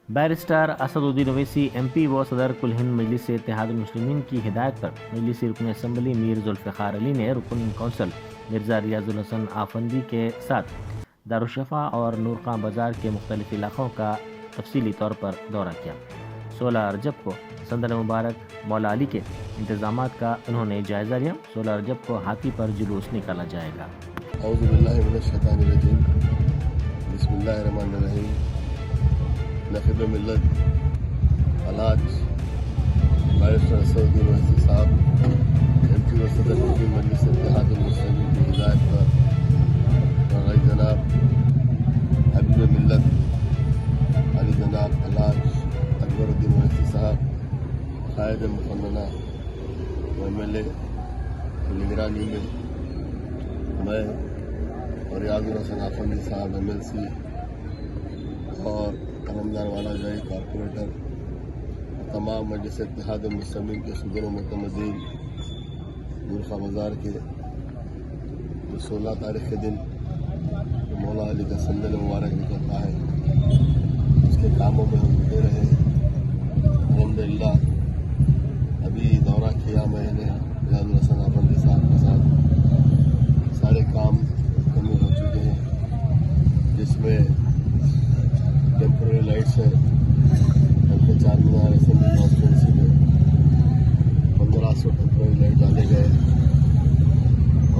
Barrister Asaduddin Owaisi MP व सदर कुल हिंद मजलिस इत्तेहादुल-मुस्लिमीन की हिदायत पर मजलिसी रुकन असम्बली मीर जुल्फ़िकार अली ने रुकन कौंसल मिर्ज़ा रियाजुल हसन आफंदी के साथ दारुशफ़ा और नूरखां बाज़ार के मुख्तलिफ इलाक़ों का तफसीली तौर पर दौरा किया। 16 रजब को संदल मुबारक मौला अली के इंतज़ामात का उन्होंने जायज़ा लिया। 16 रजब को हाथी पर जुलूस निकाला जाएगा। औज़ु बिल्लाहि मिनश शैतानिर रजीम, बिस्मिल्लाहिर रहमानिर रहीम। नक़ीब मिल्लत अलाज बैरिस्टर असदुद्दीन ओवैसी साहब MP व सदर कुल मजलिस इत्तेहादुल-मुस्लिमीन की हिदायत पर भाई जनाब हबीब मिल्लत अली जनाब अलाज अकबरुद्दीन ओवैसी साहब कायद मुक़न्नना MLA की निगरानी में मैं और रियाजुल हसन आफंदी साहब MLC और करमदार वाला जाए कॉरपोरेटर तमाम मजलिस इत्तेहादुल-मुस्लिमीन के सदर मुतमद्दीन नूरखां बाज़ार के जो 16 तारीख के दिन मौला अली का संदल मुबारक निकलता है उसके कामों में हम जुटे रहे। अल्हम्दुलिल्लाह अभी दौरा किया मैंने रियाजुल हसन आफंदी साहब के साथ, सारे काम मुकम्मल हो चुके हैं जिसमें टेम्पररी लाइट्स है हल्के चार मीनार असेंबली कॉन्स्टिट्यूंसी में 1500 टेम्पररी लाइट डाले गए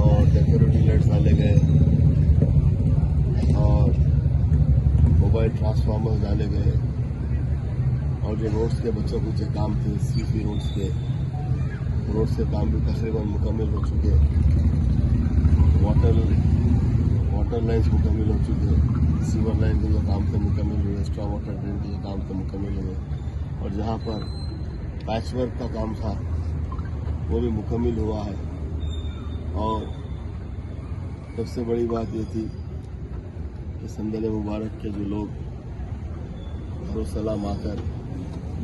और डेकोरेटिव लाइट्स डाले गए और मोबाइल ट्रांसफार्मर डाले गए और जो रोड्स के बच्चों कुछ काम थे CP रोड्स के के काम भी तकरीबन मुकम्मल हो चुके। वाटर लाइन्स मुकम्मल हो चुके, सीवर लाइन के जो काम थे मुकम्मल हुए, एक्स्ट्रा वाटर ड्रेन के जो काम थे मुकम्मल हुए और जहाँ पर पैच वर्क का काम था वो भी मुकम्मल हुआ है। और सबसे बड़ी बात ये थी कि संदल मुबारक के जो लोग दारुस्सलाम आकर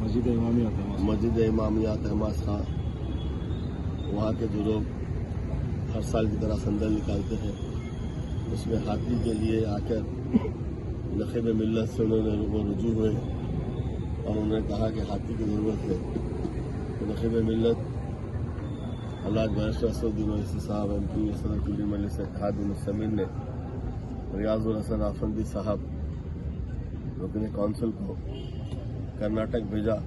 मस्जिद इमामिया तहमास खां वहाँ के जो लोग हर साल की तरह संदल निकालते हैं उसमें हाथी के लिए आकर नक़ीब मिल्लत से उन्होंने वो रुजू हुए और उन्होंने कहा कि हाथी की ज़रूरत है। तो नक़ीब मिल्लत अल्लाह बैरिस्टर असदुद्दीन ओवैसी साहब MP सदर कुल मजलिस इत्तेहादुल-मुस्लिमीन ने रियाजुल हसन आफंदी साहब रुकन कौंसिल को कर्नाटक भेजा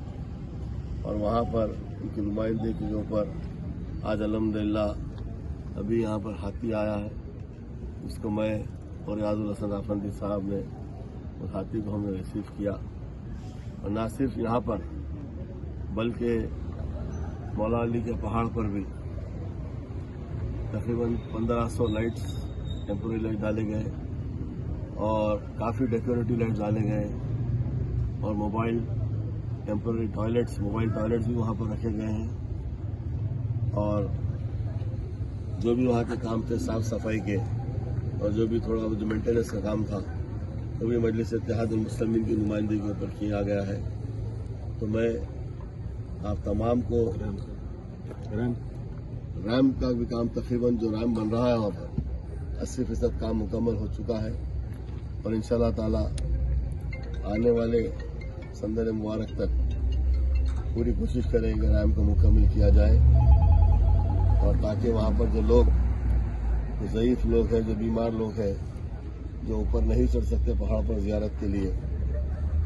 और वहाँ पर उनकी नुमाइंदगी के ऊपर आज अल्हम्दुलिल्लाह अभी यहाँ पर हाथी आया है। उसको मैं और रियाजुल हसन आफंदी साहब ने उस हाथी को हमने रिसीव किया और न सिर्फ यहाँ पर बल्कि मौला अली के पहाड़ पर भी तकरीबन 1500 लाइट्स टेम्पोररी लाइट डाले गए और काफ़ी डेकोरेटिव लाइट्स डाले गए और मोबाइल टॉयलेट्स भी वहाँ पर रखे गए हैं और जो भी वहाँ के काम थे साफ़ सफाई के और जो भी थोड़ा जो मेंटेनेंस का काम था वो भी मजलिस इत्तेहादुल-मुस्लिमीन की नुमाइंदगी के ऊपर किया गया है। तो मैं आप तमाम को रैम का भी काम तकरीबन जो रैम बन रहा है वहाँ पर 80% काम मुकम्मल हो चुका है और इंशाअल्लाह ताला आने वाले संदल मुबारक तक पूरी कोशिश करेंगे रैम को मुकम्मल किया जाए और ताकि वहाँ पर जो लोग जो ज़ईफ़ लोग हैं, जो बीमार लोग हैं, जो ऊपर नहीं चढ़ सकते पहाड़ पर ज़ियारत के लिए,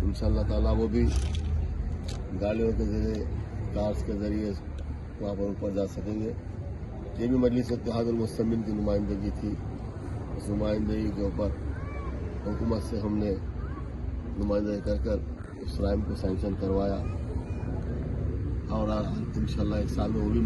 इंशाअल्लाह ताला वो भी गाड़ियों के ज़रिए कार्स के ज़रिए वहाँ पर ऊपर जा सकेंगे। ये भी मजलिस इत्तेहादुल-मुस्लिमीन की नुमाइंदगी थी। उस नुमाइंदगी के ऊपर हुकूमत से हमने नुमाइंदगी कर उस रैम को सैंक्शन करवाया और इंशाअल्लाह एक साल में वो भी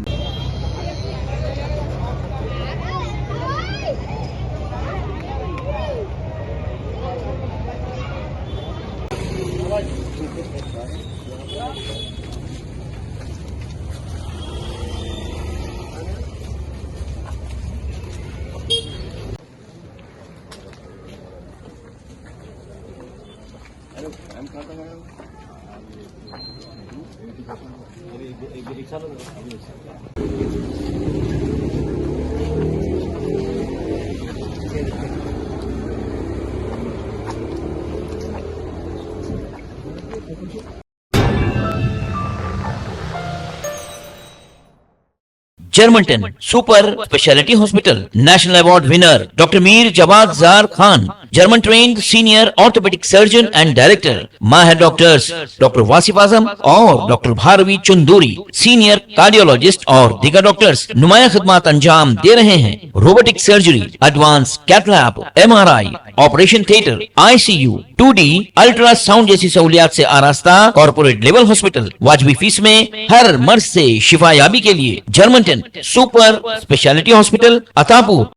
Germantown Super Speciality Hospital. National Award winner Dr. Mir Jawad Zar Khan, German trained senior orthopedic surgeon and director. Mahir doctors Dr. Wasif Azam और Dr. Bharvi Chunduri, senior cardiologist और दीगर डॉक्टर्स नुमाया खिदमत अंजाम दे रहे हैं. Robotic surgery, advance cath lab, MRI, operation theatre, ICU, 2D ultrasound जैसी सहूलियात से आरास्ता कॉर्पोरेट लेवल हॉस्पिटल. वाजबी फीस में हर मर्ज से शिफायाबी के लिए Germanten super speciality hospital, Attapur.